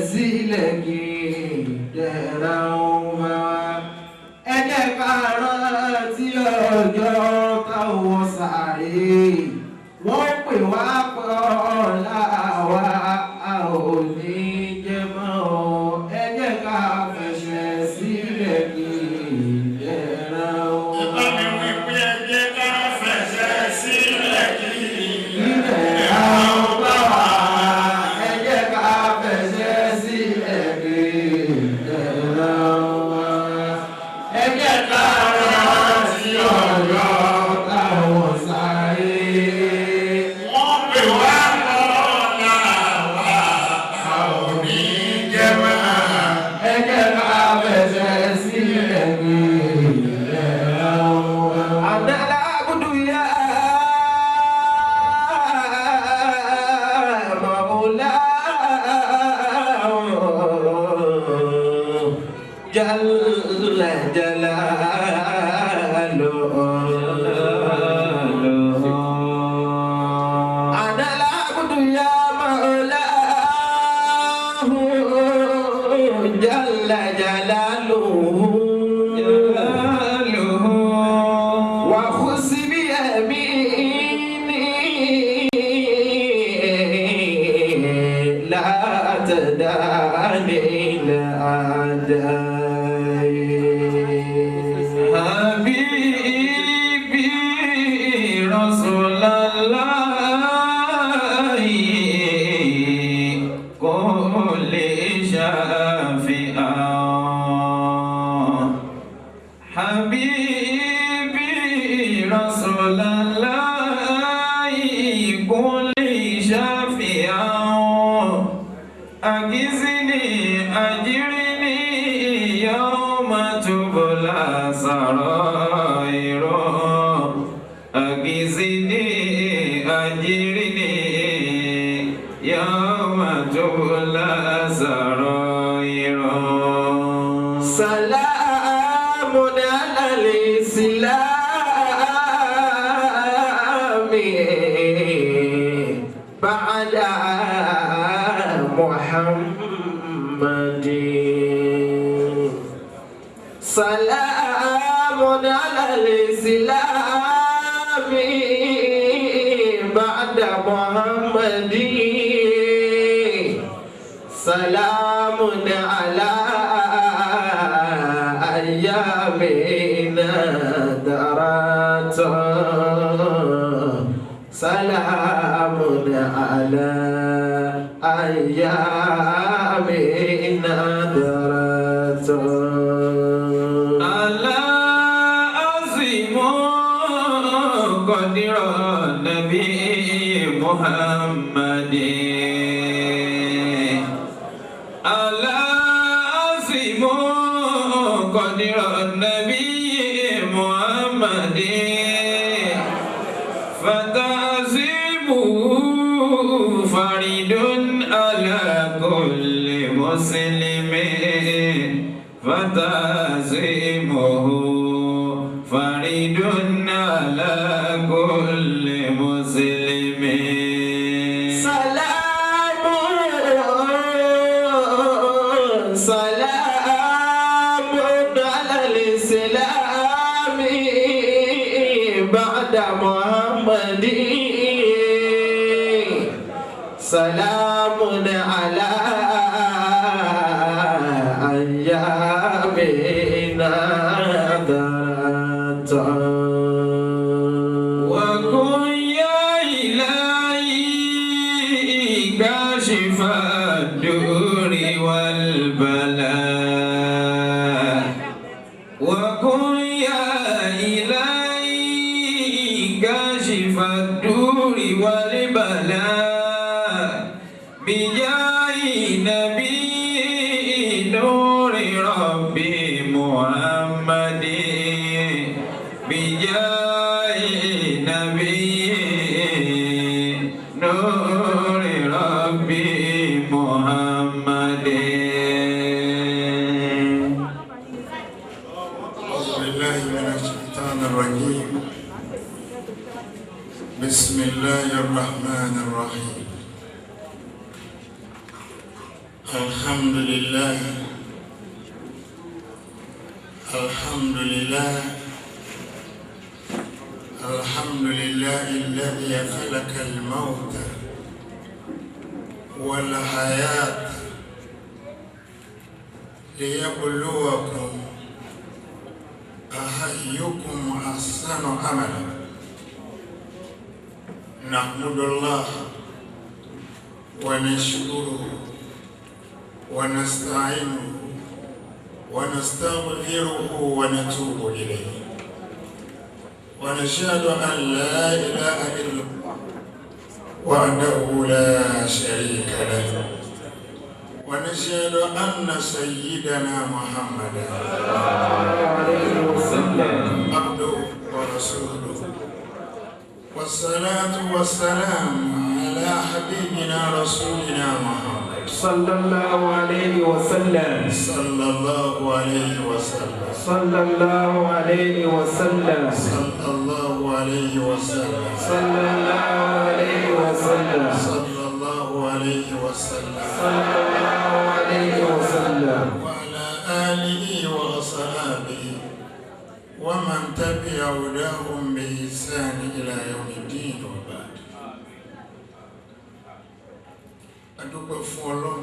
sílẹ̀ kí dẹ̀ra ọmọ ẹ jẹ́ ká rántí ọjọ́ táwọn sáré wọ́n pè wá pọ̀ láwa a ò ní jẹ́ mọ́ ẹ jẹ́ ká fẹsẹ̀ sílẹ̀ kí dẹ̀ra ọmọ. Ìbámi wípé ẹ jẹ́ ká fẹsẹ̀ sílẹ̀ kí dẹ̀ra ọmọ. Ẹ jẹ́ ká fẹsẹ̀ sílẹ̀ kí dẹ̀ra ọmọ. Ẹ jẹ́ ká rántí ọjọ́ táwọn sáré. wọ́n pè wá pọ̀ láwa a ò ní jẹ́ mọ́. Ẹ jẹ́ ká fẹsẹ̀ sílẹ̀ kí dẹ̀ra ọmọ. Àdàlà àbùdù yá mọ̀ọ́lá jalla jalaluhu. Àdàlà àbùdù yá mọ̀ọ́lá jalla jalaluhu. وخذ بيميني لا تدعني الأعداء حبيبي رسول الله كل شافئا حبيبي رسول الله كل شافئا أجزني أجرني يوم تبلى سرائر أجزني أجرني يوم تبلى سرائر سلام على الإسلام بعد محمد سلام على الإسلام بعد محمد سلام على أيامنا درات سلام على أيامنا درات على عظيم قدر النبي محمد على عظيم قدر النبي محمد فتعظيمه فريد على كل مسلم فتعظيمه فريد على كل مسلم سلام سلام على الإسلام بعد محمد سلام على أيامنا ذات وكن يا إلهي كاشف الدور والبلاء وكن يا إلهي كاشف الدور والبلاء بجاه نبي نور ربي محمد بجاه نبي نور ربي محمد أعوذ بالله من الشيطان الرجيم. بسم الله الرحمن الرحيم. الحمد لله الحمد لله الحمد لله الذي خلق الموت والحياة ليبلوكم أحيكم أحسن عملا. نحمد الله ونشكره ونستعينه ونستغفره ونتوب إليه ونشهد أن لا إله إلا الله وحده لا شريك له ونشهد أن سيدنا محمدا عبده ورسوله والصلاة والسلام على حبيبنا رسولنا محمد صلى الله عليه وسلم صلى الله عليه وسلم صلى الله عليه وسلم صلى الله عليه وسلم صلى الله عليه وسلم صلى الله عليه وسلم صلى الله عليه وسلم وعلى آله وأصحابه ومن تبع هداهم بإحسان إلى يوم الدين وبعد. adúpẹ́ fún Ọlọ́run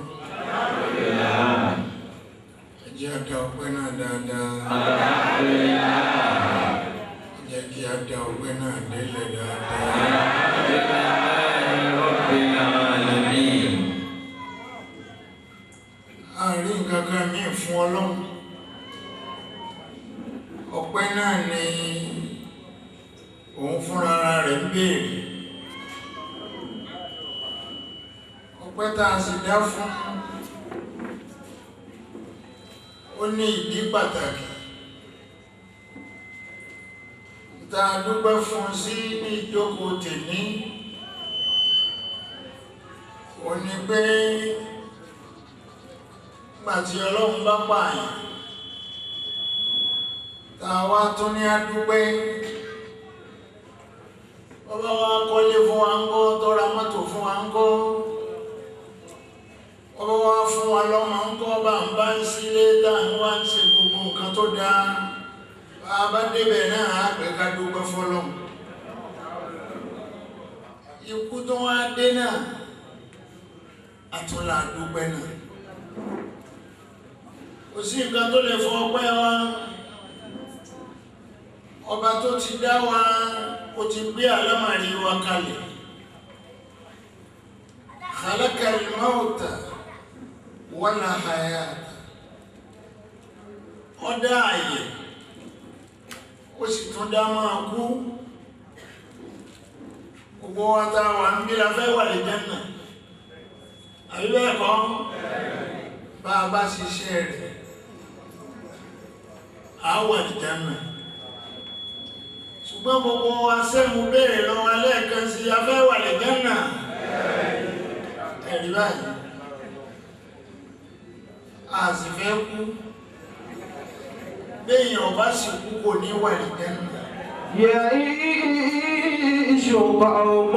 ẹjẹ́ àdá ọpẹ́ náà dáadáa ẹjẹ́ kí àdá ọpẹ́ náà délẹ̀ dáadáa. àárín kankan míì fún Ọlọ́run ọpẹ́ náà ni òun fúnra rẹ̀ ń béèrè. ọpẹ́ tá a sì dá fún ó ní ìdí pàtàkì tá a dúpẹ́ fún sí ní ìjókòó tèmi ó ní pé nígbà tí Ọlọ́run bá pààyàn tá a wá tún ní adúpẹ́ bàbá wa kọ́lé fún wa ń kọ́ tó ra mọ́tò fún wa ń kọ́ ọba wa fún wa lọ́mọ ń kọ́ bá ń bá ń sílé dáhùn wá ń ṣe gbogbo nǹkan tó dáa bá a bá débẹ̀ náà á pẹ́ ká dúpẹ́ fọ́lọ́run. ikú tó wá dé náà àtúnlá dúpẹ́ náà kò sí nǹkan tó lè fọ ọpẹ́ wa ọba tó ti dá wa ó ti gbé àlámàrí wa kalẹ̀ khalaqal mauta wala hayat ọdá ayé ó sì tún dá máa kú gbogbo wa tá wà ń bí la fẹ́ wà lè Jánnà àbí bẹ́ẹ̀ kọ́ bá a bá ṣiṣẹ́ rẹ̀ a wà lè Jánnà ṣùgbọ́n gbogbo wa sẹ́mu béèrè lọ́wọ́ lẹ́ẹ̀kan sí a fẹ́ wà lè Jánnà ẹ̀rí báyìí a sì fẹ́ kú béèyàn ọba sì kú kò ní wà ní Jánnà. يعيش قوم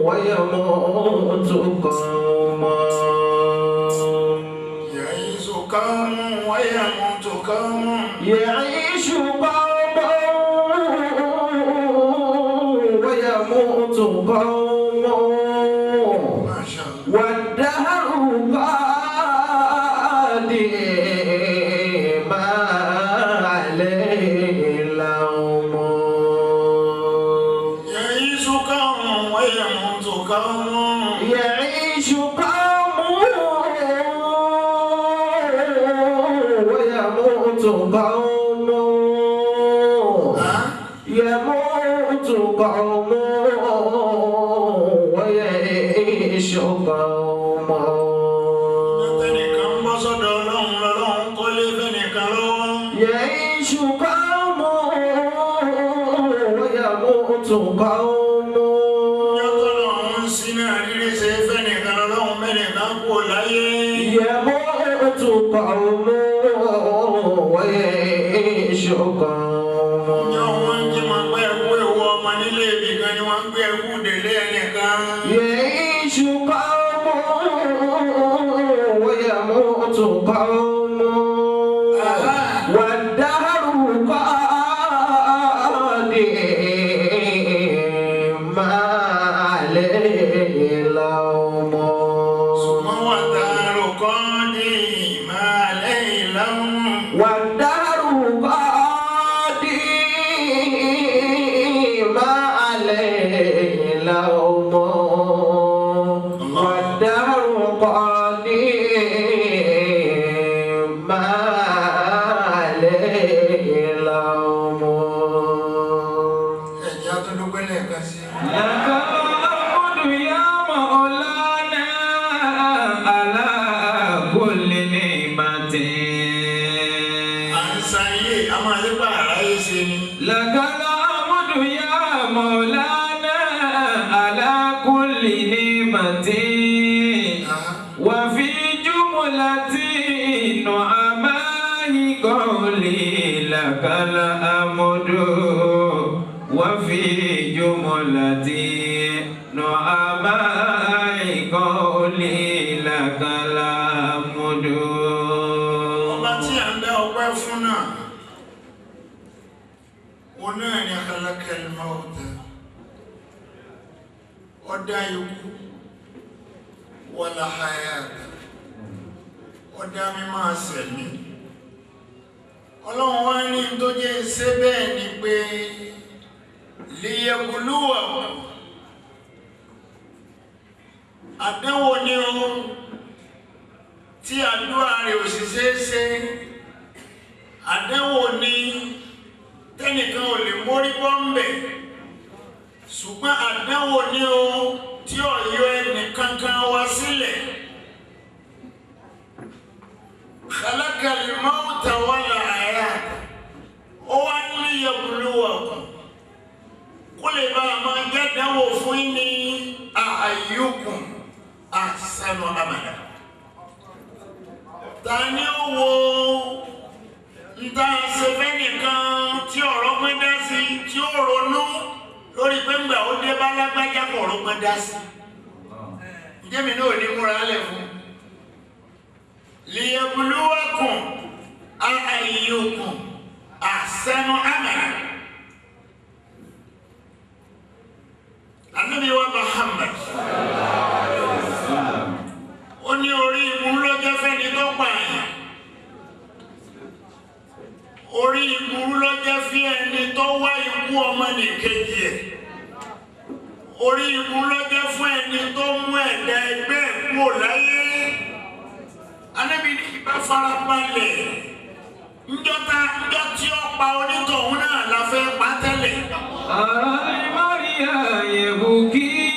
ويموت قوم يعيش قوم ويموت قوم يعيش قوم ويموت قوم ما شاء الله والدهر قادم ما عليه لوم يعيش قوم ويموت قوم يعيش قوم ويموت قوم يموت قوم ويعيش قوم ẹnìkan bọ́ sọ́dọ̀ Ọlọ́run lọ́lọ́run kọ́lé fẹ́nìkan lọ́wọ́ يعيش قوم ويموت قوم yọ́tọ̀lọ́run sí náà rírí ṣe fẹ́nìkan lọ́lọ́run mẹ́nìkan kú láyé يموت قوم ويعيش قوم yọ́ wọ́n jí wọn pẹ́ ẹkú ewu ọmọ nílé ibì kan ni wọ́n gbé ẹkú délé ẹnìkan يعيش قوم قوم والدهر قادم ما عليه لوم ثم والدهر قادم ما عليه لوم والدهر قادم ما عليه لوم والدهر قادم ما عليه لوم ẹ̀já tó dúpẹ́ lẹ́ẹ̀kan sí لك الحمد يا مولانا على كل نعمة à ń sáyé a máa yí bá àráyé ṣe ni لك الحمد يا مولانا على كل نعمة وفي جملة نعماء قولي لك الحمد وفي جملة نعماء قولي لك الحمد ọba tí a ń dá ọpẹ́ fún náà òun náà ni khalaqal mauta ó dá ikú wal hayata ó dá mímọ́ àṣẹ̀mí ọlọ́run wá ní tó jẹ́ ṣe bẹ́ẹ̀ ni pé liyabluwa àdánwò ní ohun tí àdúrà rẹ̀ ò sì ṣe é ṣe àdánwò ní tẹ́nìkan ò lè mórí bọ́m̀bẹ̀ ṣùgbọ́n àdánwò ní ohun tí ó yọ ẹnì kankan wá sílẹ̀ khalaqal mauta wal hayata ó wá ní liyabluwakum kó lè bá a máa jádánwò fún ní ayyukum ahsanu amala ta ni ó wo nta ṣẹfẹ́ nìkan tí ọ̀rọ̀ pín dá sí tí ó ronú lórí pé ńgbà ó dé bá lágbájá kọ̀ ọ̀rọ̀ pín dá sí ìjẹ́mi náà ní múra lẹ̀ fún liyabluwakum ayyukum ahsanu amala Ànábì wa Muhammad ó ní orí ibu ló jẹ́ fẹ́ni tó pààyàn orí ibu ló jẹ́ fí ẹni tó wá ikú ọmọnìkejì ẹ̀ orí ibu ló jẹ́ fún ẹni tó mú ẹ̀dá ẹgbẹ́ kúrò láyé Ànábì ní ìbá farabalẹ̀ ńjọ́ tí ó pa onítọ̀hún náà la fẹ́ pa tẹ́lẹ̀. يبكي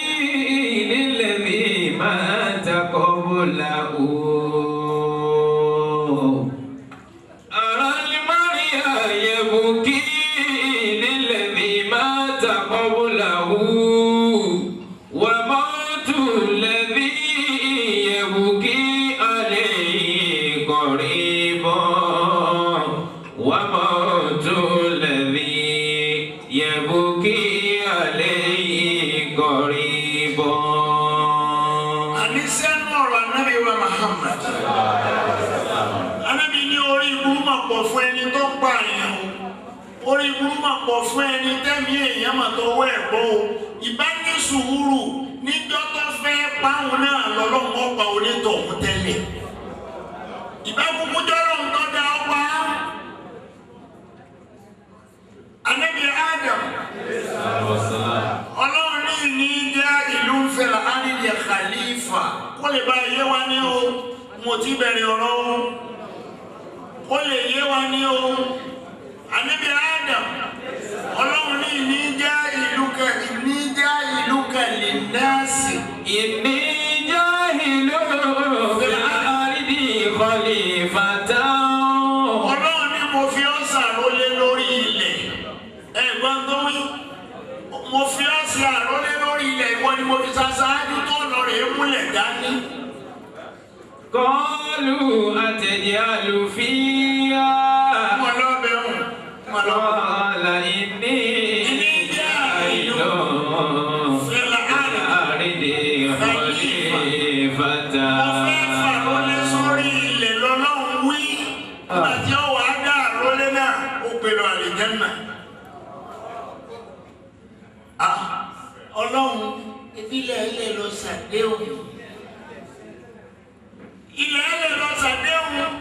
للذي مات قبله أرى المريا يبكي للذي مات قبله وموت الذي يبكي عليه قريب وموت الذي يبكي fún ẹni tó pààyàn orí burú máa pọ̀ fún ẹni tẹ́mi èèyàn mà tọwọ́ ẹ̀ bọ́ o ìbá ní sùúrù níjọ́ tó fẹ́ páhùn náà lọ́lọ́mọ́ pa onítọ̀hún tẹ́lẹ̀ ìbá kúkú jọ́rọ̀ ń tọ́jà ọpa Ànábì Adam ọlọ́run ní jẹ́ ìlú ń fẹ́ra ánìyẹ khalifa kó lè bá yé wa ní o mo ti bẹ̀rẹ̀ ọ̀rọ̀ o ó lè yé wa ní o Ànábì Adam ọlọ́run ní ìníjà ìlú kẹlì nẹ́ẹ̀sì ìníjà ìlú àrídì khalifata ọlọ́run ní mo fi ọ́ ṣàrólé lórí ilẹ̀ ẹ̀gbọ́n tó wí mo fi ọ́ ṣàrólé lórí ilẹ̀ ìwọ ni mo fi ṣaṣáájú tó lọ rèé múlẹ̀ dání. قالوا أتجعل فيها قال إني جاعل في الأرض خليفة Àti ọwọ́ adá àrólé náà ó pèrò àlìjẹ́nà. Ọlọ́run ìbílẹ̀ ilẹ̀ lọ ṣàdéhùn. Ilẹ̀ ilẹ̀ lọ ṣàdéhùn.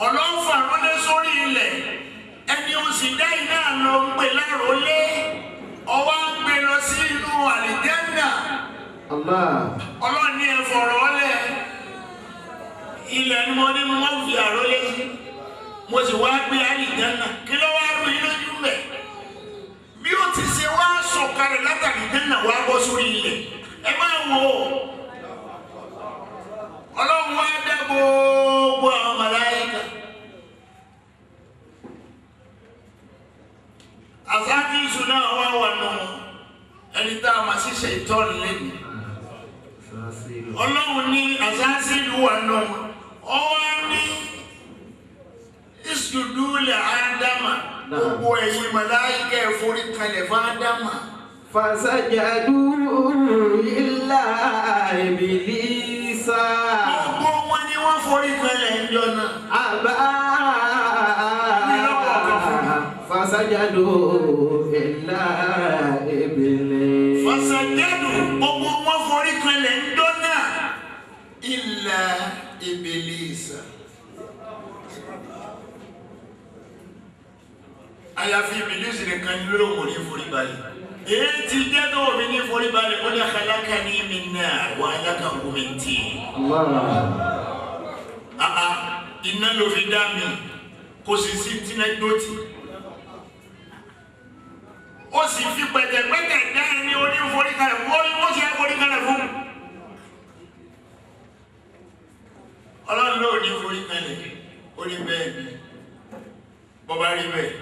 Ọlọ́run fàrólé sórí ilẹ̀. Ẹni ó sì dá iná lọ ń pè lárólé. Ọwọ́ ń gbé lọ sí inú àlìjẹ́nà. Ọlọ́run ní ẹ fọ̀rọ̀ ọlẹ̀. Ilẹ̀ ni mo ní mo fi àrólé. Mo sì wá gbé àlìjẹ́nà. Kí ló wá rú yín lójú mẹ́? Bí ó ti ṣe wá sọ̀kalẹ̀ látàrí àlìjẹ́nà wá bọ́ sórí ilẹ̀. Ẹ máa wò ó. Ọlọ́run wá dá gbogbo àwọn màláíkà. Àsáàkìsù náà wá wà nù ẹni tá a máa ṣiṣẹ́ ìtọ́ni lẹ́nu. Ọlọ́run ní àsáàsìlú wà nù. Ọwọ́ ní ìsùdú lẹ̀ Ádámà. Gbogbo ẹ̀yin màláíkà ẹ forí kalẹ̀ fún Ádámà. Fasajadu illa Iblisa. Gbogbo wọn ni wọ́n forí kalẹ̀ ń jọ náà. Aba fasajadu illa Iblisa. Fasajadu gbogbo wọn forí kalẹ̀ ń jọ náà. Illa Iblisa. Àyàfi Ìbílísì nìkan ni lóhùn ní forí balẹ̀. Èyí ti jẹ́ tó omi ní forí balẹ̀ ó ní khalaqani min nar wa khalaqahu min tin. Iná ló fi dá mi kò sì sí tínẹ́gbòtì. Ó sì fi pẹ̀tẹ̀pẹ̀tẹ̀ dá ẹni oní forí kalẹ̀ wọ́n ṣe forí kalẹ̀ fún. Ọlọ́run ló ní forí kalẹ̀ ó ní bẹ́ẹ̀ ni bọ́bá rí bẹ́ẹ̀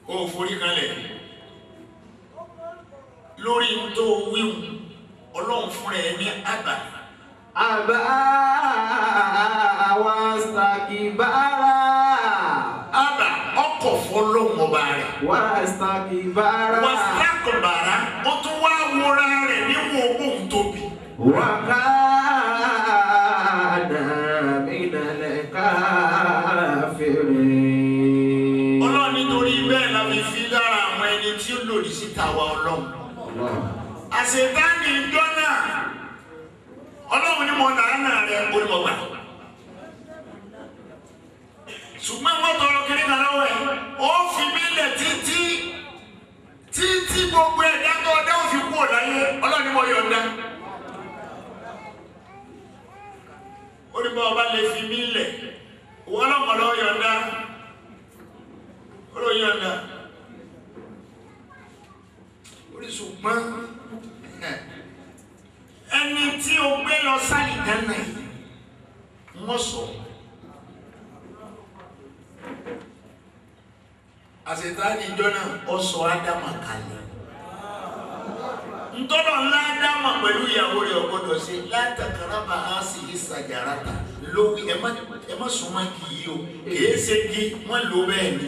ó forí kalẹ̀ lórí tó wíwù Ọlọ́run fúnra ẹ̀ ní àgbà. Aba wastakbara. Àbà ọkọ̀ fọlọ́hun ọba rẹ̀. Wastakbara. Wastakbara ó tún wá wúra rẹ̀ níwọ̀n ogún tóbi. Wa kana minal kafirin. Ọlọ́run nítorí bẹ́ẹ̀ la fi fi lára àwọn ẹni tí ó lòdì sí tàwa Ọlọ́run. Àṣetánì ìjọ náà Ọlọ́run ní mo nàánà rẹ̀ olùmọ̀gbà. Ṣùgbọ́n wọ́n tọrọ kiri kan lọ́wọ́ ẹ̀ ó fi mí lẹ̀ títí gbogbo ẹ̀dá tó ọdá ò fi kú ọ̀láyé Ọlọ́run ní mo yọ̀ǹda. Ó ní bá ọba lè fi mí lẹ̀ wọ́n lọ́kọ̀ lọ́wọ́ yọ̀ǹda. Ó lọ yọ̀ǹda. Ó ní ṣùgbọ́n ẹni tí o gbé lọ sálì dáná yìí wọ́n sọ. Àṣetánì ìjọ náà ó sọ Ádámà kalẹ̀. Ntọ́nà ńlá Ádámà pẹ̀lú ìyàwó rẹ̀ ọ̀gbọ́dọ̀ ṣe látàkàràbà á sì yí sàjàràtà lówí ẹ má súnmọ́ kì í o kìí ṣe kí wọ́n lò bẹ́ẹ̀ ni.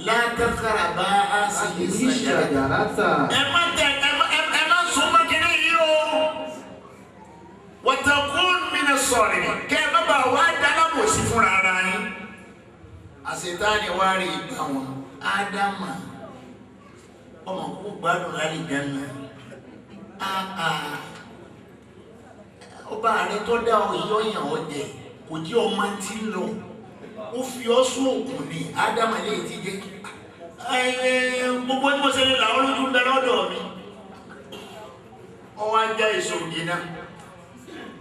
Látàkàràbà á sì yí sàjàràtà. Ẹ má súnmọ́ kìí yìí o. Wàtàkùn mi nà sọ̀rọ̀ kẹ́ ẹ má bàa wá dáná bò sí fúnra ara yín. Àṣetánì wá rí ìgbà wọn Ádámà ọmọ kó gbádùn láti dáná. Ọba ààrẹ tó dá ọ ìyọ̀yàn ọdẹ kò jí ọmọ tí ń lọ ó fi ọ́ sún òkun ní Ádámà lè ti dé. Gbogbo ní mo ṣe lè làwọn lójú bẹ lọ́dọ̀ mi. Ọwọ́ ajá èso òdì náà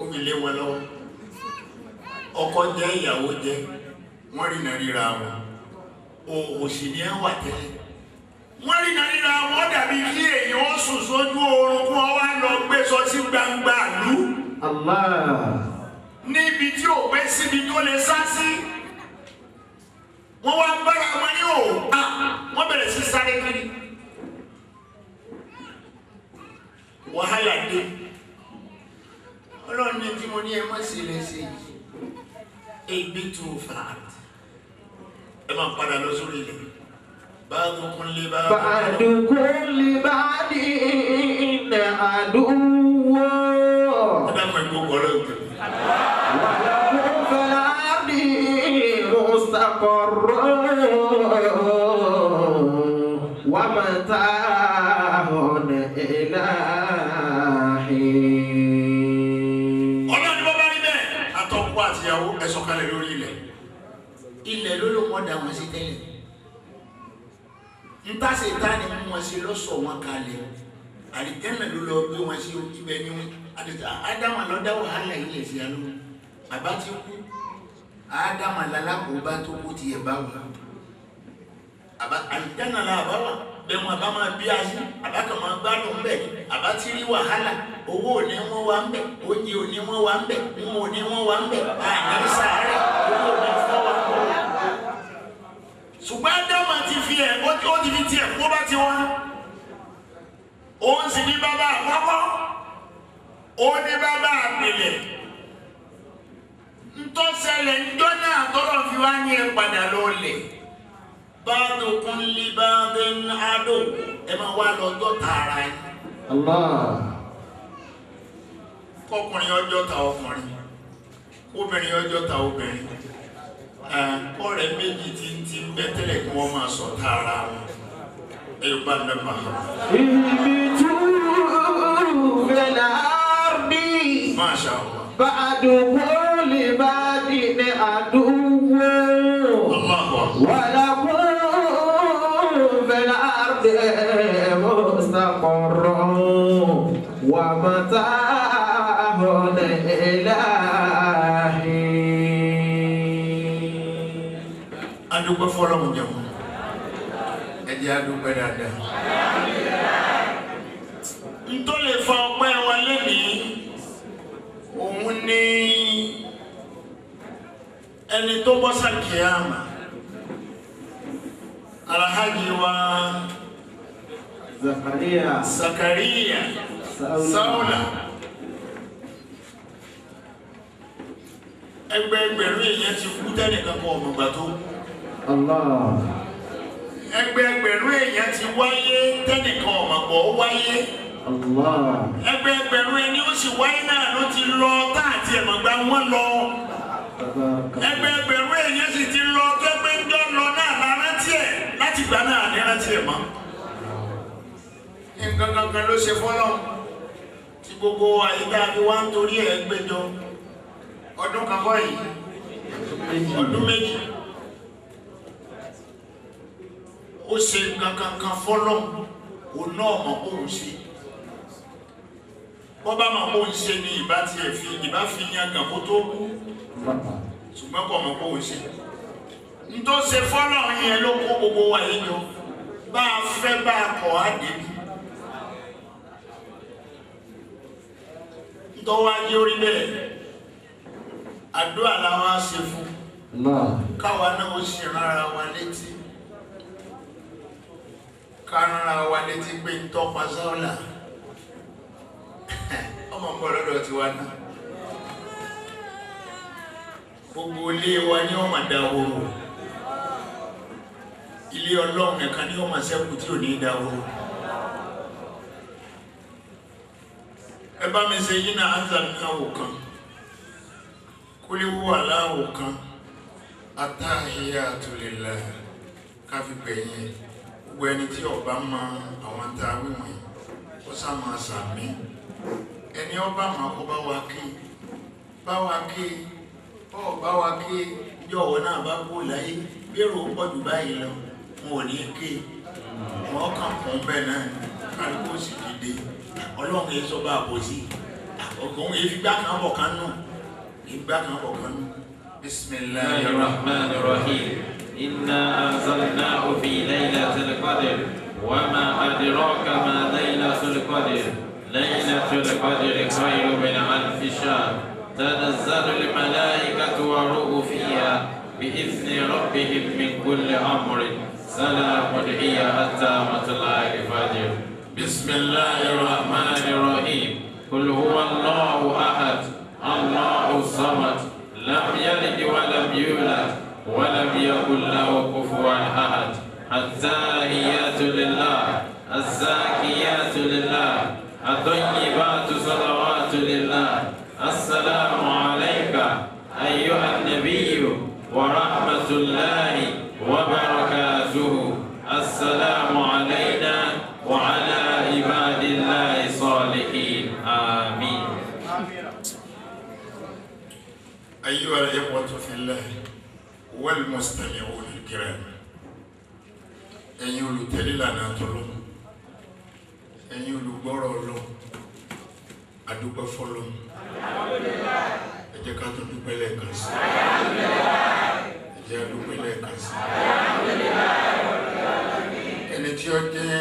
omi lé wọn lọ́wọ́. Ọkọ jẹ́ ìyàwó jẹ́ wọ́n rí náà ríra wọn. Òsì ni ẹ wà tẹ́lẹ̀. Wọ́n rí náà ríra wọn dàbí kí èèyàn ó sùn sójú oorun kí wọ́n wá lọ gbé sọ sí gbangba ìlú. Níbi tí ò gbé síbi tó lè sá sí. Wọ́n wá bára wọn ní òòpá. Wọ́n bẹ̀rẹ̀ sí sáré kiri. Wàhálà dé. Ọlọ́run ní tí mo ní ẹ má ṣe lè ṣe yìí. Ebi tó fà á. Ẹ máa padà lọ sórí ilẹ̀. Ba'dukum li ba'din aduwwun. Ẹ dákun ẹ̀ gbogbo ọlọ́run tẹ̀lé. Wa lakum fil ardi مستقر ومتاع إلى حين. Ọlọ́run ní bọ́bá rí bẹ́ẹ̀ àtọkọ àtìyàwó ẹ sọ̀kalẹ̀ lórí ilẹ̀. Ilẹ̀ ló ló wọ́n dá wọn sí tẹ́lẹ̀. Nta Sátánì mú wọn sí lọ́sọ̀ wọn kalẹ̀. Àlìjẹ́nà ló lọ gbé wọn sí ibẹ̀ ní Ádámù ló dá wàhálà ilẹ̀ sí aló. Bàbá ti kú. Ádámù lálákòóbá tó kú ti ẹ̀ bá wà. Àlìjẹ́nà la bá wà. Bẹ́ẹ̀ wọn bá máa bí aṣọ, àbá kan máa gbádùn bẹ́ẹ̀, àbá tí rí wàhálà, owó ò ní wọ́n wá ń bẹ̀, oúnjẹ ò ní wọ́n wá ń bẹ̀, mímu ò ní wọ́n wá ń bẹ̀, àní sàárẹ̀, owó ò ní fọ́ wá ń bẹ̀. Ṣùgbọ́n Ádámù ti fi ẹ̀, ó ti fi tiẹ̀ kó bá ti wá. Òun sì ní bàbá àkọ́kọ́, ó ní bàbá àpilẹ̀. Ntọ́sẹ̀lẹ̀ ńjọ́ náà tọ́lọ̀ fi wá ní ẹ padà lọ́lẹ̀. Ba'dukum li ba'din adu ẹ máa wá lọ́jọ́ tààrà yìí. Allah. Kọkùnrin ọjọ́ ta ọkùnrin, obìnrin ọjọ́ ta obìnrin. Ọ̀rẹ́ méjì tí ń bẹ tẹ́lẹ̀ kí wọ́n máa sọ tààrà wọn. Ẹ yóò bá ní ma. Ihbitu fil ardi. Masha Allah. Ba'dukum li ba'din aduwwun. Allahu Akbar. Wa lakum fil ardi mustaqarrun wa mata'un ila hin. Adúpẹ́ fọ́lọ́run jẹun. Ẹ jẹ́ adúpẹ́ dáadáa. Ntọ́ lè fa ọpẹ́ wa lẹ́nìí, òun ní ẹni tó bọ́ sàkíyàmà. Alhaji wa Zakariya Saula. Ẹgbẹ̀ẹgbẹ̀rún èèyàn ti kú tẹ́nìkan kan ọ̀mọ̀gbà tó. Allah. Ẹgbẹ̀ẹgbẹ̀rún èèyàn ti wáyé tẹ́nìkan ọ̀mọ̀gbọ̀ wáyé. Allah. Ẹgbẹ̀ẹgbẹ̀rún ẹni ó sì wáyé náà ló ti lọ táàtì ẹ̀mọ̀gbà wọn lọ. Ẹgbẹ̀ẹgbẹ̀rún èèyàn sì ti lọ tẹ́gbẹ́ ń jọ lọ náà lárántí ẹ̀ láti gbà náà ní rántí ẹ̀ mọ́. Nǹkan kankan ló ṣe fọ́lọ́ tí gbogbo àyíká fi wá ń torí ẹ̀ gbẹjọ. Ọdún kan kọ́ yìí, ọdún méjì. Ó ṣe nǹkan kankan fọ́lọ́ òun náà mọ̀ kó ń ṣe. Bọ́ bá mọ̀ kó ń ṣe ni ìbá fi yan gàn kó tó kú. Ṣùgbọ́n kò mọ̀ kó ń ṣe. Ntọ́ ṣe fọ́lọ́ yẹn ló kó gbogbo wa yìí jọ. Bá a fẹ́ bá a kọ̀ á débi. Ntọ́ wá jẹ́ orí bẹ́ẹ̀. Àdúrà làwọn á ṣe fún. Káwa náà ó ṣe rárá wa létí. Kárànra wa létí pé ń tọ́pa sọ́ọ̀là. Ọmọ ń bọ̀ lọ́dọ̀ tiwa náà. Gbogbo ilé wa ni wọ́n máa da ooru. Ilé Ọlọ́run nìkan ni wọ́n máa ṣẹ́kù tí ò ní da ooru. Ẹ bá mi ṣe yín náà ánzà náà wò kan. Kúlíwú aláwò kan. Attahiyatu lillah. Káfí gbẹ̀yìn. Gbogbo ẹni tí ọba mọ àwọn tá a wíwọ̀n yìí, ó sá máa sàmí. Ẹni ọba máa kó bá wa kí. Bá wa kí. Bá wa kí jọ̀wọ́ náà bá kú láyé bẹ́rù ó pọ̀ jù báyìí lọ wọn ò ní ké wọn kàn kún bẹ́ẹ̀ náà kálukú sì dìde Ọlọ́run yẹn sọ bá àbò sí ọgbọ̀n yẹn fi gbá kan bọ̀ kan nù ìgbà kan bọ̀ kan nù. Bismillahir Rahmanir Rahim. Inna anzalnahu fi laylatil qadr wa ma adraka ma laylatul qadr. Laylatul qadri khayrun min alfi shahr. تنزل الملائكة والروح فيها بإذن ربهم من كل أمر سلام هي حتى مطلع الفجر. بسم الله الرحمن الرحيم. قل هو الله أحد الله الصمد لم يلد ولم يولد ولم يكن له كفوا أحد. التحيات لله الزاكيات لله الطيبات صلوات لله. السلام عليك أيها النبي ورحمة الله أيها الإخوة في الله والمستمعون الكرام ẹ̀yin olùtẹ̀lé lànà tọ́lọ́ ẹ̀yin olùgbọ́rọ̀ ọlọ́ adúpẹ́ fọ́lọ́ ẹ jẹ́ ká tó dúpẹ́ lẹ́ẹ̀kan sí ẹ jẹ́ ká dúpẹ́ lẹ́ẹ̀kan sí ẹni tí ó jẹ́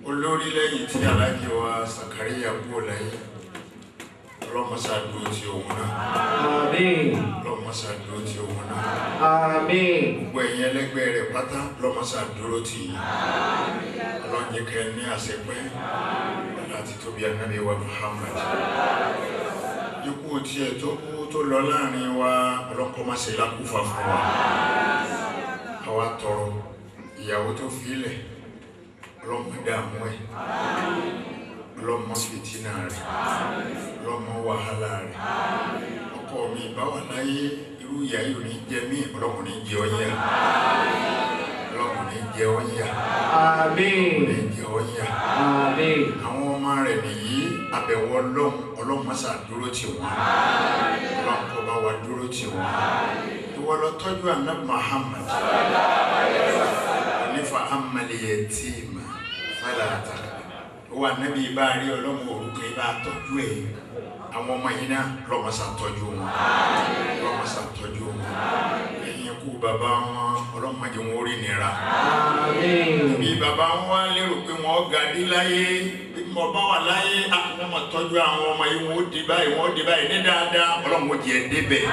olórí lẹ́yìn tí aláàjì wa Sàkáríyà kúrò lẹ́yìn ọlọ́mọṣáàdúró tí òun náà àmín ọlọ́mọṣáàdúró tí òun náà àmín gbogbo ẹ̀yin ẹlẹ́gbẹ́ rẹ̀ pátá ọlọ́mọṣáàdúró tí ọlọ́njẹ́kẹ́ ní àṣepẹ́ láti tóbi ànábì wa Muhammad ikú tí ẹ tó kú tó lọ láàrin wa ọlọ́kọ́máṣe lákúfà fún wa àwa tọrọ ìyàwó tó fílẹ̀ ọlọ́mọdé àmú ẹ̀ ọlọ́mọ fìtínà rẹ̀ ọlọ́mọ wàhálà rẹ̀ ọkọ mi ìbáwà láyé irú ìyá yìí ò ní jẹ mí ọlọ́mọ ní jẹ ọyẹ́ ọlọ́mọ ní jẹ ọyẹ́ àmín ní jẹ ọyẹ́ àmín àwọn ọmọ rẹ̀ nìyí abẹ̀wò ọlọ́mọ ṣàdúró tì wọ́n ọlọ́mọ bá wà dúró tì wọ́n ìwọ lọ tọ́jú ànábì Muhammad nífa amálẹ̀yẹ tí mà fàlà àtàkà wà nábì bá rí ọlọ́mọ orúkọ ibà tọ́jú ẹ̀ àwọn ọmọ yìí náà lọ́mọ ṣàtọ́jú wọn lọ́mọ ṣàtọ́jú wọn ẹ̀yìn kú bàbá wọn ọlọ́mọ jẹ́ wọn orí nira bí bàbá wọn wá lérò pé wọn ga dé láyé bí mo bá wà láyé àwọn ọmọ tọ́jú àwọn ọmọ yìí wọn ó di báyìí ní dáadáa ọlọ́mọ jẹ́ débẹ̀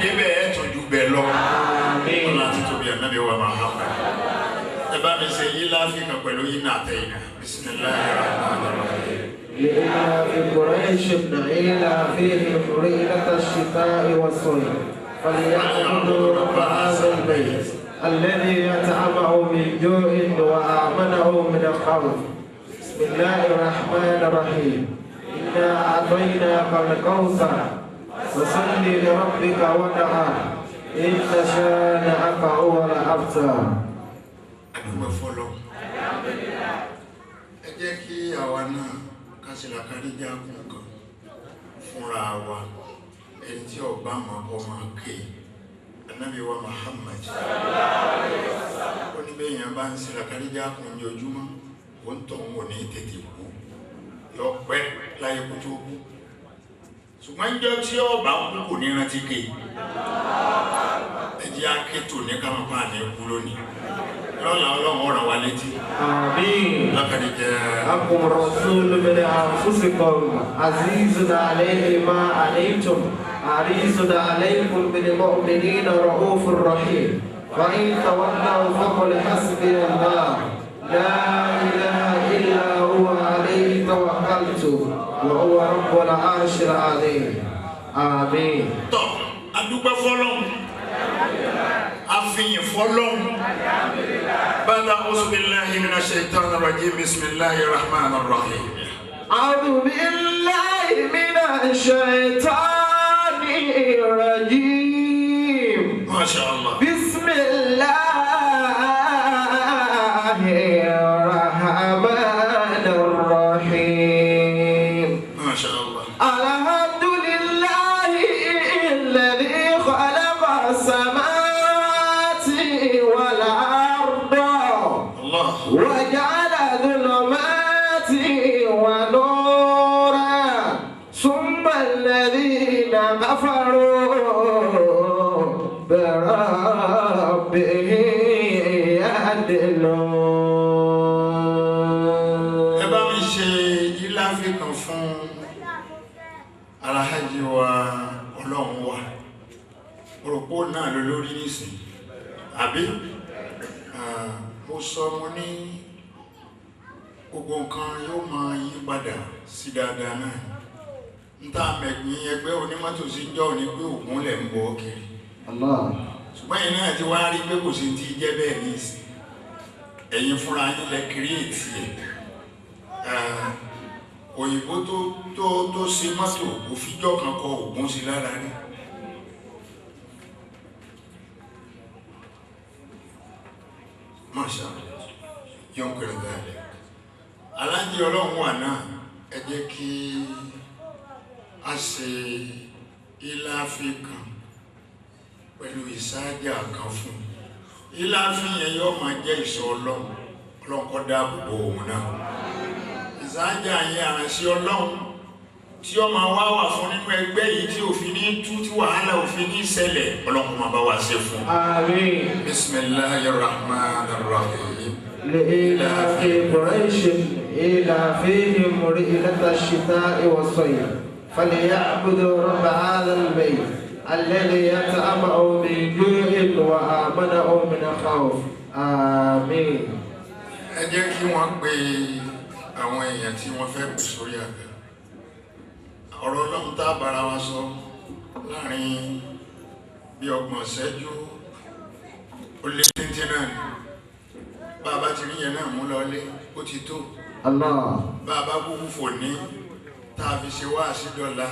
débẹ̀ ẹ̀ tọ́jú bẹ̀ lọ ọlọ́mọ àti tóbi ànábì wa Muhammad ẹ̀bá mi ṣe yí láfíkà pẹ̀lú yí náà tẹ̀yìnà bismillahirrahmanirrahim لإلاف قريش إلافهم رحلة الشتاء والصيف فليعبدوا رب هذا البيت الذي يطعمهم من جوع وآمنهم من خوف بسم الله الرحمن الرحيم إنا أعطيناك الكوثر فصل لربك وانحر إن شانئك هو الأبتر. adúgbò fọlọ ẹ jẹ́ kí àwa náà kásìlá káríjà kún kan fúnra wa ẹni tí ọba mọ ọmọ ké ànábì wa Muhammad ó ní bẹ́ẹ̀ yẹn bá ń sílá káríjà kún ní ojúmọ́ ó ń tọ̀ ń wò ní tètè kú yọ pẹ́ láyé kú tó kú ṣùgbọ́n jọ tí ọba kú kò ní rántí ké ẹ jẹ́ akétò ní kámápá ní kú lónìí lọ́la ọlọ́run ọ̀rọ̀ wa létí. آمين. لقد جاءكم رسول من أنفسكم عزيز عليه ما عليتم حريص عليكم بالمؤمنين رؤوف رحيم وإن تولوا فقل حسبي الله لا إله إلا هو عليه توكلت وهو رب العرش العظيم آمين. طب أدوبة فلون أفين فلون بعد أعوذ بالله من الشيطان الرجيم بسم الله الرحمن الرحيم أعوذ بالله من الشيطان الرجيم ما شاء الله بسم الله الرحمن الرحيم ما شاء الله الحمد لله الذي خلق السماوات والأرض الله وجعل ظلمات ونورا ثم الذين كفروا بربهم يعدلون. ẹ bá mi ṣe ìlàfíà kan fún alhaji wa ọlọ́run wa òròpó náà ló lórí nísìn àbí mo sọ mo ní gbogbo nǹkan yóò máa yí padà sí dáadáa náà ń tá mẹ̀gbìn ẹgbẹ́ onímọ́tò sí jọ́ ní pé ògùn lẹ̀ ń bọ́ kiri ṣùgbọ́n yìí náà ti wá rí pé kò sí ti jẹ́ bẹ́ẹ̀ ní ìsìn ẹ̀yin fúnra yín lẹ kírètì ẹ̀ òyìnbó tó ṣe mọ́tò òfijọ́ kan kọ ògùn sí lára rí Masha yọ̀n pẹ̀lú dáadáa alájí ọlọ́run wà náà ẹ jẹ́ kí a a ṣe ìlàfi kan pẹ̀lú ìsáájà kan fún ìlàfi yẹn yóò máa jẹ́ ìṣọ́ Ọlọ́run kó dáàbò bò òun náà ìsáájà yẹn àránṣẹ́ Ọlọ́run tí ó máa wá wà fún nínú ẹgbẹ́ yìí tí òfin ní tú tí wàhálà òfin ní ṣẹlẹ̀ Ọlọ́run máa bá wa ṣe fún. Àmín. Bismillahir Rahmanir Rahim. لإيلاف قريش إيلافهم رحلة الشتاء والصيف فليعبدوا رب هذا البيت الذي يطعمهم من جوع وآمنهم من خوف آمين. Ẹ jẹ́ kí wọ́n pe àwọn èèyàn tí wọ́n fẹ́ pè sórí àga. Ọ̀rọ̀ Ọlọ́run tá a bára wa sọ láàrin bí 30 ìṣẹ́jú ó lé téńté náà ni. Bàbá ti rí yẹn náà mú lọlé ó ti tó. Allah. Bàbá kúkú fò ní tá a fi ṣe wá àṣìdọ́là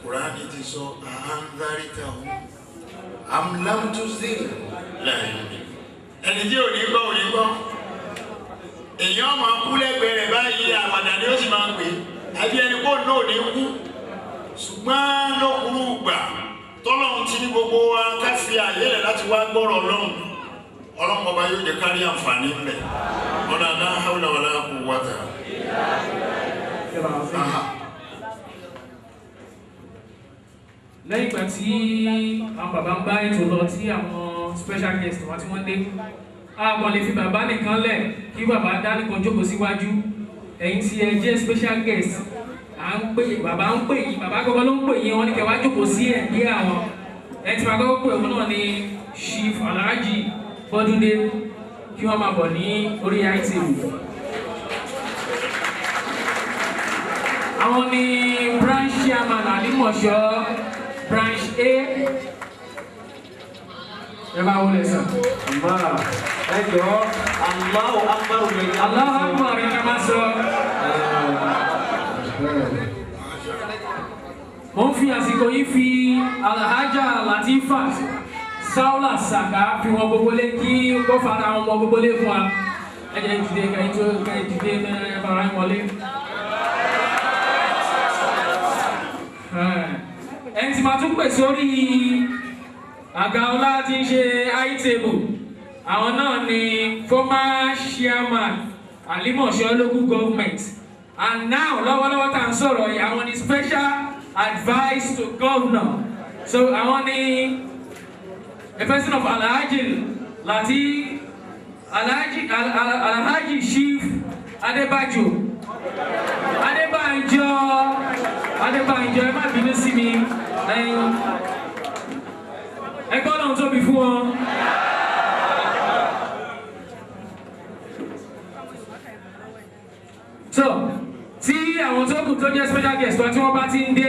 Kùránì ti sọ àhánzárítà ó amúlámútúzí láàyè. Ẹni tí ò ní gbọ́ ò ní gbọ́. Èèyàn máa kú lẹ́gbẹ̀ẹ́ rẹ̀ báyìí àwàdà ni ó sì máa pè é. Àbí ẹni kó náà ní kú. Ṣùgbọ́n lókùrú gbà tọ́lọ́run ti ní gbogbo wa ká fi àyè rẹ̀ láti wá gbọ́rọ̀ Ọlọ́run. Ọlọ́run ọba yóò jẹ́ kárí àǹfààní ńlẹ̀. Ọ̀nà náà hawla wala quwwata. Lẹ́yìn ìgbà tí àwọn bàbá ń bá ètò lọ tí àwọn special guest wá tí wọ́n dé, a kò lè fi bàbá nìkan lẹ̀ kí bàbá dánìkan jókòó síwájú. Ẹ̀yin tí ẹ jẹ́ special guest, bàbá ń pè yín, bàbá kọ́kọ́ ló ń pè yín, wọ́n ní kẹ́ wá jókòó sí ẹ̀gbẹ́ àwọn. Ẹ ti máa kọ́kọ́ pè òun náà ní Chief Alhaji Fọdúndé kí wọ́n máa bọ̀ ní orí ITV. Àwọn ni branch chairman Alimosho branch A. Ẹ bá wọlé sàn. Ẹ jọ̀ọ́ Allahu Akbar lẹ́yìn. Allahu Akbar ẹ máa sọ. Mo ń fi àsìkò yìí fi Alhaja Latifa Saula Saka fi wọn gbogbo lé kí kó fara wọn mọ gbogbo lé fún wa. Ẹ jẹ́ ìdílé ká ìdílé ẹ fara wọn wọlé. Ẹni tí máa tún pè sórí àga ọlá tí ń ṣe iTable. Àwọn náà ni former chairman Alimosho local government. And now lọ́wọ́lọ́wọ́ tá à ń sọ̀rọ̀ yìí àwọn ni special advice to governor. So àwọn ni a person of Alhaji Chief Adebanjo ẹ má bínú sí mi ẹgbọ́n náà tóbi fún wọn. So tí àwọn tó kù tó jẹ́ special guest wa tí wọ́n bá ti ń dé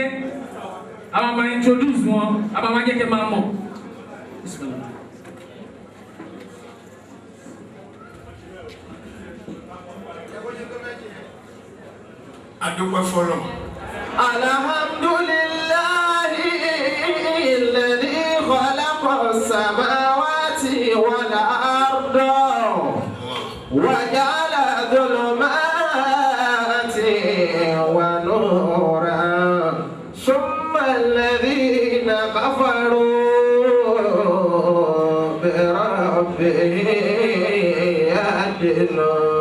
àwọn máa introduce wọn àbá máa jẹ́ kẹ́ máa mọ̀. Adúpẹ́ fọ́lọ́run. Alhamdulillahi alladhi khalaqa as-samawati wal arda wa ja'ala dhulumati wa nuran thumma alladhina kafaru bi rabbihim ya'dilun.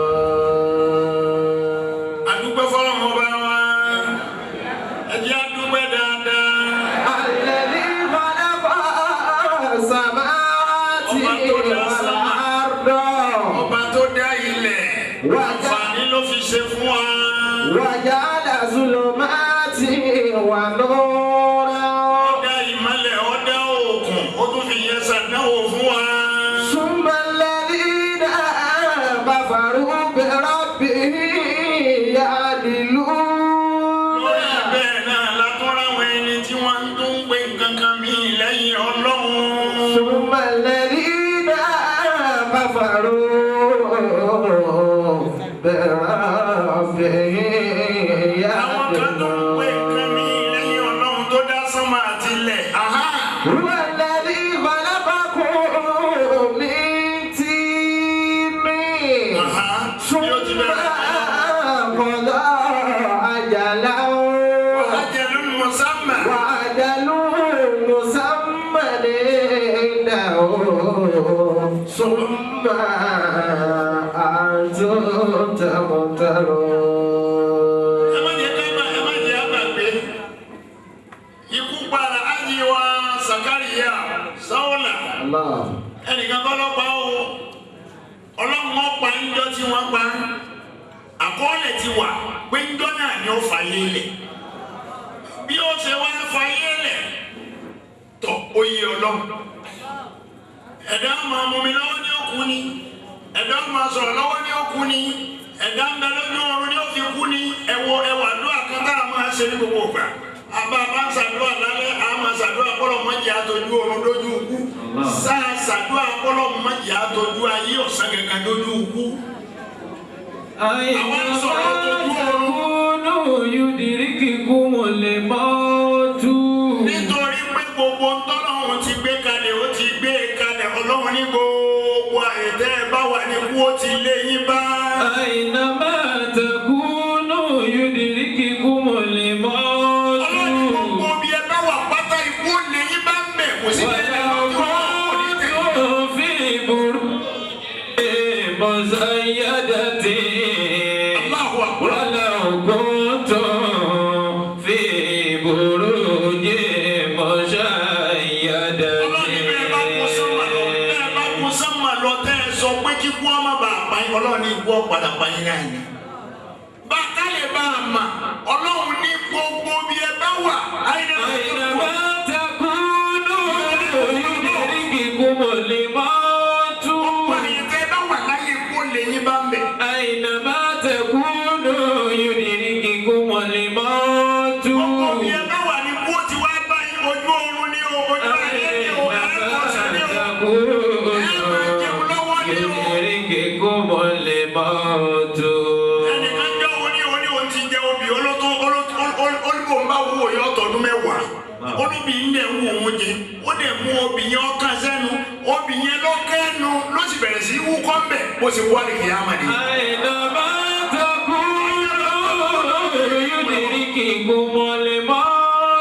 Wajala zulumati wa nura. Ọ̀dà ìmọ́lẹ̀ ọ̀dà òkun ó tún fi yẹn ṣàdánwò fún wa. Summa alladhina kafaru bi rabbihim ya'dilun. Lórí bẹ́ẹ̀ náà látọ́ra àwọn ẹni tí wọ́n ń tún gbé nǹkan kan mí lẹ́yìn Ọlọ́run. Summa alladhina kafaru bi rabbihim. وما أنتم تمترون. Allah. Ẹnìkan kọ́ ló pa ó Ọlọ́run ọ̀pá ńjọ́ tí wọ́n pa àkọọ́lẹ̀ ti wà pé ńjọ́ náà ni ó fàyè lẹ̀ bí ó ṣe wá fàyè lẹ̀ tọ̀ oyè Ọlọ́run ẹ̀dá máa mú mi lọ́wọ́ ní òkú ni ẹ̀dá máa sọ̀rọ̀ lọ́wọ́ ní òkú ni ẹ̀dá ń bẹ lójú ọ̀run ní òfin kú ni ẹ̀wọ̀ àdúrà kan tá a máa ṣe ní gbogbo ìgbà àbá bá ń ṣàdúrà lálẹ́ a máa ṣàdúrà kọ́lọ̀ mọ́jì àtọ́jú ọ̀run lójú ikú sáà ṣàdúrà kọ́lọ̀ mọ́jì àtọ́jú ayé ọ̀sán gẹ̀gẹ̀ lójú ikú. Àwọn sọ̀rọ̀ tójú ọ̀run yudirikikumul mautu. Nítorí pé gbogbo ntọ́lọ́run ti gbé kalẹ̀ ó ti gbé kalẹ̀ Ọlọ́run ní gbogbo àyètẹ́ bá wà ní kú ó ti lé yín bá. Aynama takunu yudirikikumul mautu. Ọlọ́run ní gbogbo bí ẹ bá wà pátá ikú ó lé yín bá ń bẹ̀ kò sí tẹ́lẹ̀ lọ́jọ́ fi burujin musayyadatin. ولو كنتم في بروج مشيدة. Ọlọ́run ní ikú ọ̀padà pààyàn náà ni. Bàtà lè bá a mà, Ọlọ́run ní gbogbo bí ẹ bá wà. Aynama takunu yudrikikumul mautu. Ọ̀pọ̀ àyẹ̀tẹ́ bá wà láyé kó lè yín bá ń bẹ̀. Aynama takunu yudrikikumul mautu. Gbogbo bí ẹ bá wà ní kó ti wá bá yín ojú oorun ní o, ojú ayé ní o, ẹ̀ẹ́dọ̀sán ní o. Ẹnìkan jẹ́ oní òun ti jẹ obì olùkọ́ ń bá wú òye ọ̀tọ̀ọdún mẹ́wàá. Olúbi ń dẹ̀ wú òun jẹ, ó dẹ̀ mú obì yẹn ọkàn sẹ́nu, obì yẹn lọ́kẹ́nu ló sì bẹ̀rẹ̀ sí wú kọ́ńbẹ̀ bó sì wá lè kí á máa dé. Aynama takunu yudrikikumul mautu.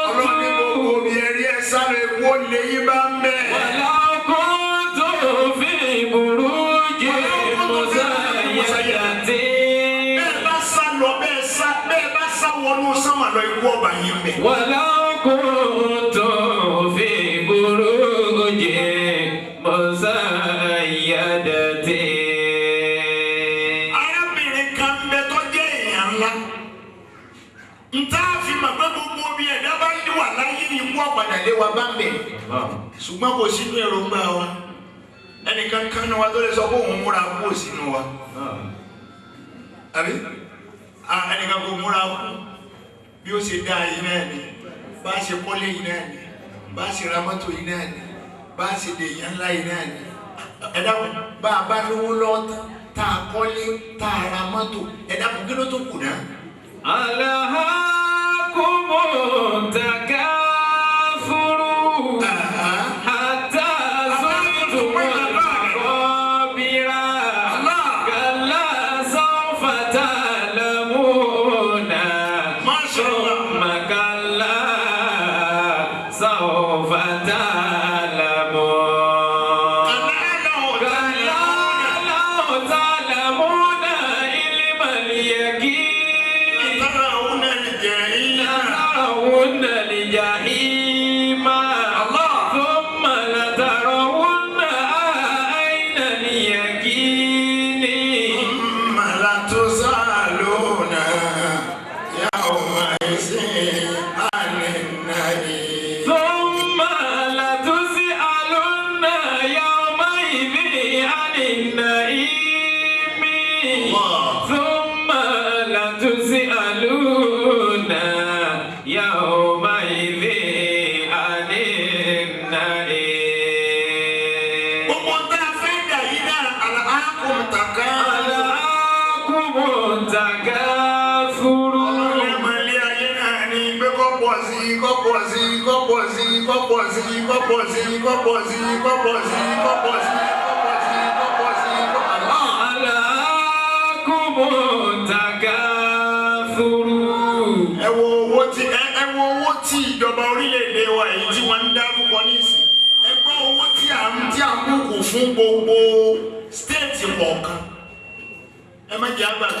Ọlọ́run ní gbogbo obì ẹ̀rí ẹ̀ sáré kó lè yí bá ń bẹ̀. Walau kuntum fi burujin musayyadatin. Bẹ́ẹ̀ bá sá lọ bẹ́ẹ̀ bá sá wọnú sánmà lọ ikú ọba yín bẹ̀. Walau kuntum fi burujin musayyadatin. Arábìnrin kan bẹ tó jẹ́ èèyàn ńlá. Ntá fi mọ̀ pé gbogbo omi ẹ̀dá bá ń wà láyé ní ikú ọ̀padà lé wa bá ń bẹ̀. Ṣùgbọ́n kò sínú èròǹgbà wa. Ẹnìkan kan ní wa tó lè sọ pé òun múra kú sínú wa. Àbí? Ẹnìkan kò múra kú bí ó ṣe dá yìí náà ni, bá a ṣe kọ́lé yìí náà ni, bá a ṣe ra mọ́tò yìí náà ni, bá a ṣe dèèyàn ńlá yìí náà ni. Ẹ dákun bá a bá lówó lọ́tà tá a kọ́lé tá a ra mọ́tò ẹ dákun kí ló tó kù náà. Alhakumut takathuru hatta zurtumul maqabira. Kalla sawfa ta'lamuna. Thumma kalla sawfa ta'lamun. Kalla law ta'lamuna ilmal yaqin. لترون الجحيم ثم لترونها عين اليقين ثم لتسألون يومئذ عن النعيم. ثم لتسألن يومئذ عن النعيم ثم لتسألون يومئذ عن النعيم. Gbogbo tá a fẹ́ dà yìí náà alhakum ألهاكم التكاثر. ọlọ́mọlé ayé náà ní pé kọ́pọ̀ sí kọ́pọ̀ sí kọ́pọ̀ sí kọ́pọ̀ sí kọ́pọ̀ sí kọ́pọ̀ sí kọ́pọ̀ sí kọ́pọ̀ sí kọ́pọ̀ sí kọ́pọ̀ sí ألهاكم التكاثر. ẹ wo owó tí ìjọba orílẹ̀-èdè wa yìí tí wọ́n ń dárúkọ nísìn ẹ gbọ́ owó tí à ń bùkún fún gbogbo state kọ̀ọ̀kan ẹ má jẹ́ àgbàdo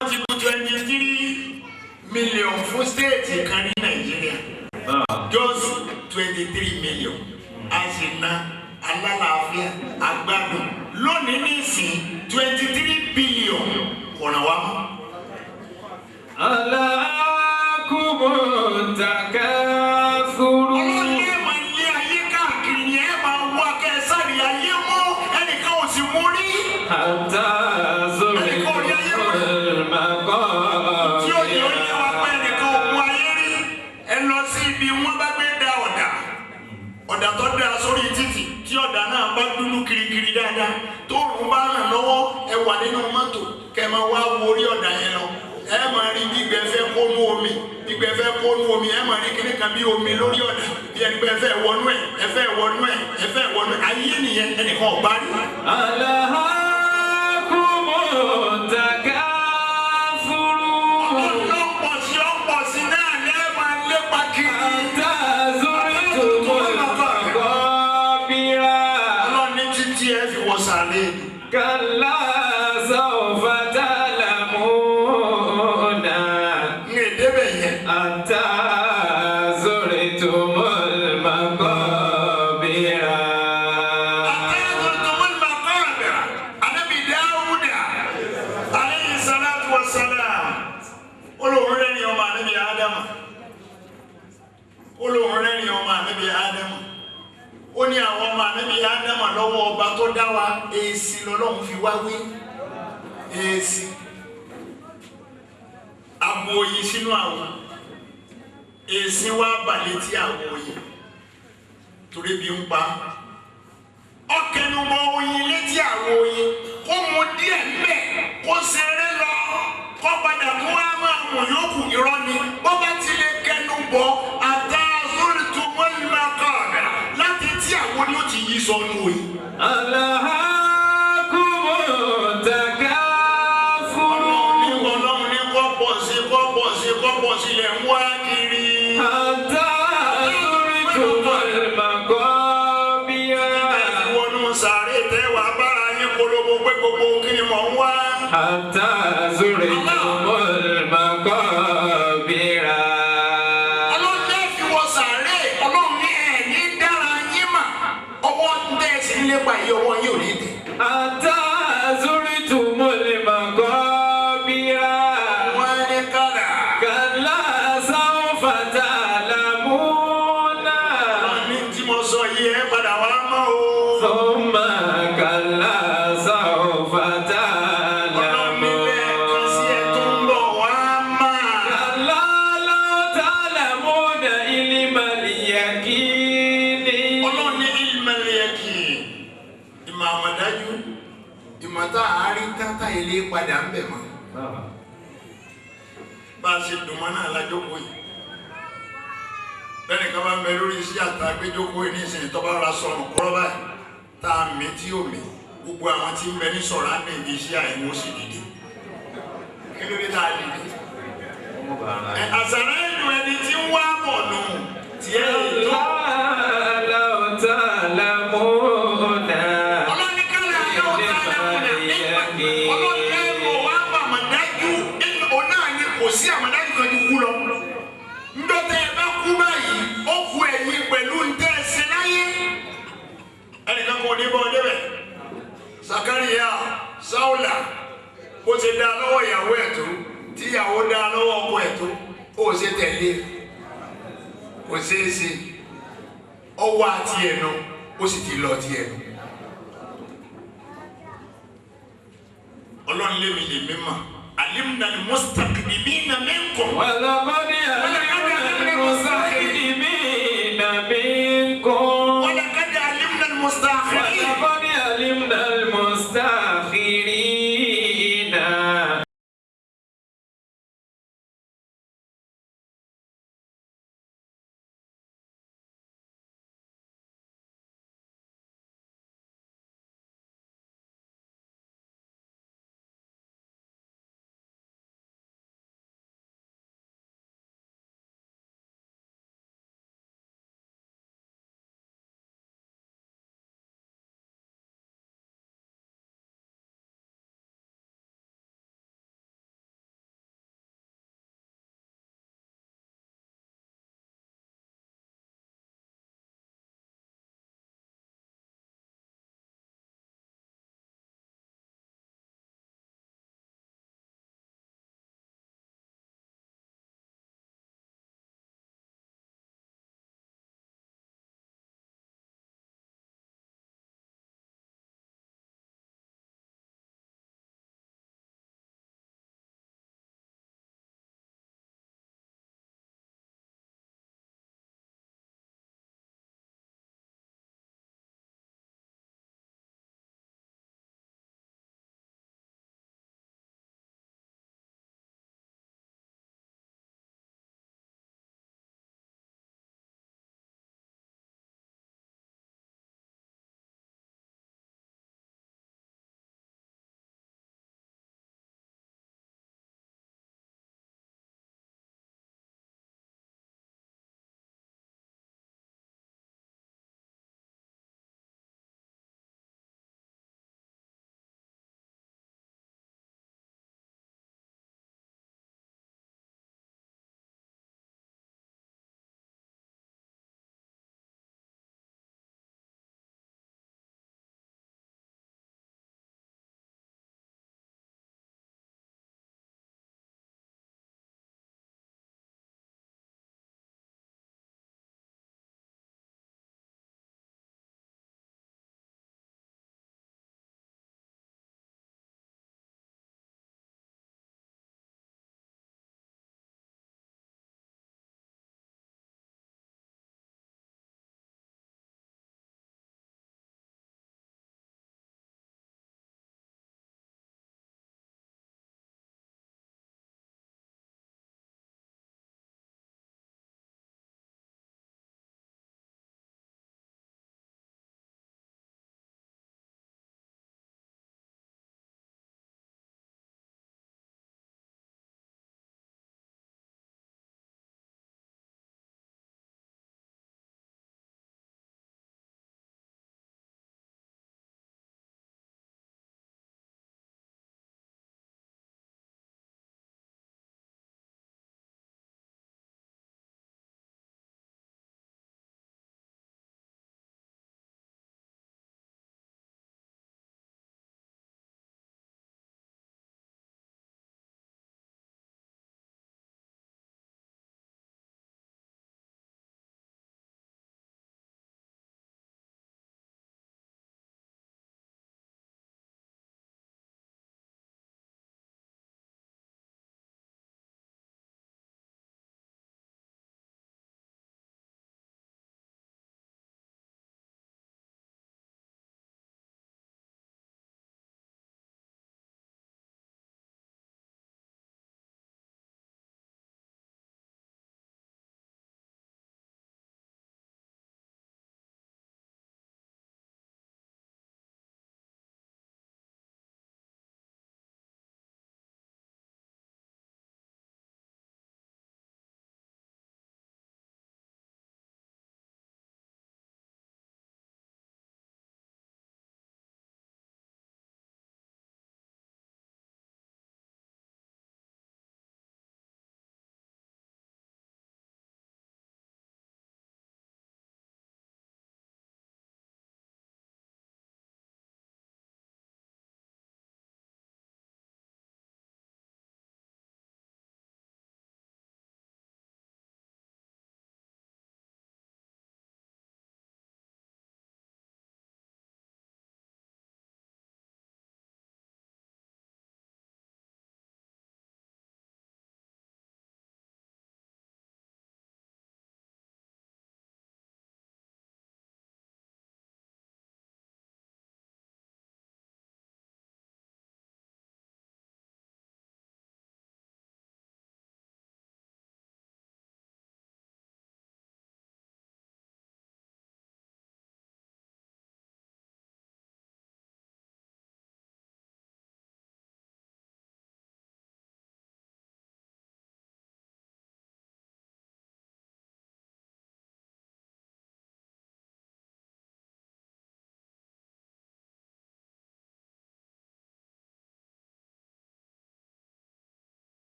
wọ́n ti kú 23 million fún state kan ní Nàìjíríà just 23 million a sì ná alálàáfíà àgbàdo lónìí nísìn 23 billion kọ̀nà wa mọ́. Alakumu takafuru. Ọlọ́lé máa lé ayé káàkiri ni ẹ máa wá kẹsàrí ayé mọ́ ẹnìkan ò sì mú rí. Hatta zuritul maqabir. Tí ó yẹ oyé wa pé ẹnìkan ò mú ayé rí. Ẹ lọ sí ibi wọ́n bá gbé da ọ̀dà tó dá sórí títì tí ọ̀dà náà bá dúdú kirikiri dáadáa tó rùn bá ràn lọ́wọ́ ẹ wà nínú mọ́tò kẹ́ máa wá wo orí ọ̀dà yẹn lọ. Ẹ máa rí gbígbẹ fẹ́ kónú omi gbígbẹ fẹ́ kónú omi ẹ máa rí kíní kan bí omi lórí ọ̀dà bí ẹni pé ẹ fẹ́ wọnú ẹ ayé nìyẹn ẹnìkan ọ̀gbá rí. Alakumu takafuru. ọ̀pọ̀ sí náà lẹ́ máa lépa kiri. Hatta zuritul maqabir. Ọlọ́ni títí ẹ fi wọ sàlẹ̀. Kalla sawfa ta'lamuna. Hatta zuritumul maqabir. Ànábì Dáúdà alayhi salatu wa salam olóhùn rẹ̀ ni ọmọ Ànábì Ádámù ó ní àwọn ọmọ Ànábì Ádámù lọ́wọ́ ọba tó dá wa èsì lọ́lọ́run fi wá wí èsì àbò oyin sínú àwọn èsì wá balẹ̀ tí àwọn oyin torí bí ń pa ọkẹnumọ oyin létí àwọn oyin kó mu díẹ̀ mbẹ kó ṣeré lọ kó padà tó wá máa mú yòókù irọ́ ni bó bá ti lè kẹnu bọ àtàzúrìtùmọ́ ìmọ̀kànlá láti tí àwọn ni ó ti yí sọnù oyin. Alakumu takafuru. Ọlọ́run ní kọ́pọ̀ sí lẹ̀ ń wá kiri. Hatta zuritumul maqabir. Wọnú sàárè tẹ́wà bára yín polówó pé gbogbo kí ni mò ń wá. Hatta zuritumul maqabir. Ọlọ́run ní fi wọ sàárè Ọlọ́run ní ẹ̀ ní dára yín mà ọwọ́ ń tẹ́ ẹ sí nílépa yìí ọwọ́ yín ò ní tẹ̀. Hatta zuritumul maqabir. Wọ́n ní kálá. Kalla sawfa ta'lamuna. Ọlọ́run ní tí mo sọ yìí ẹ padà wá mọ́ o. Thumma kalla sawfa Ọlọ́run ní lẹ́ẹ̀kan sí ẹ tó ń ta'lamuna. bọ̀ wá mà. Kalla law ta'lamuna ilmal yaqini. Ọlọ́run ní ilmẹ̀lẹ̀ yẹ̀kì ìmọ̀ àmọ̀dájú ìmọ̀ tá a rí tátà ilé padà ń bẹ̀ mọ́. Bá a ṣe dùn mọ́ náà lájókòó yìí. Bẹ́ẹ̀ni ká bá ń bẹ lórí iṣẹ́ àtàgbéjókòó yìí ní ìsìn tó bá ra sọnù kúrọ́ báyìí tá a mí tí ò mí gbogbo àwọn tí ń bẹ ní sọ̀rọ̀ á ní ibi iṣẹ́ àìmọ́ sí dìde. Kí ló dé tá a dìde? Àṣàrà ẹ̀dùn ẹni tí ń wá bọ̀ nù tiẹ̀ tó. Law ta'lamuna Ọlọ́ni kálá yóò tá a lẹ́kùnà ọlọ́ni ẹ̀kọ́ wá pa àmọ̀dájú òun náà ni kò sí àmọ̀dájú kan ju kú lọ. Ndọ́tẹ̀ ẹ bá kú báyìí ó kú ẹ̀yìn pẹ̀lú ntẹ́ ẹsẹ̀ láyé. Ẹnìkan kò ní bọ́ ọ débẹ̀. Sakariya Sáúlà bó ṣe dá lọ́wọ́ ìyàwó ẹ̀ tó tí ìyàwó dá lọ́wọ́ ọkọ ẹ̀ tó ó ṣe tẹ̀lé kò ṣeé ṣe ọwọ́ àti ẹ̀nu ó sì ti lọ ti ẹ̀nu. Ọlọ́run lé mi lè mí mà alimna almustaqdimina minkum. wa laqad alimna almustaqdimina minkum.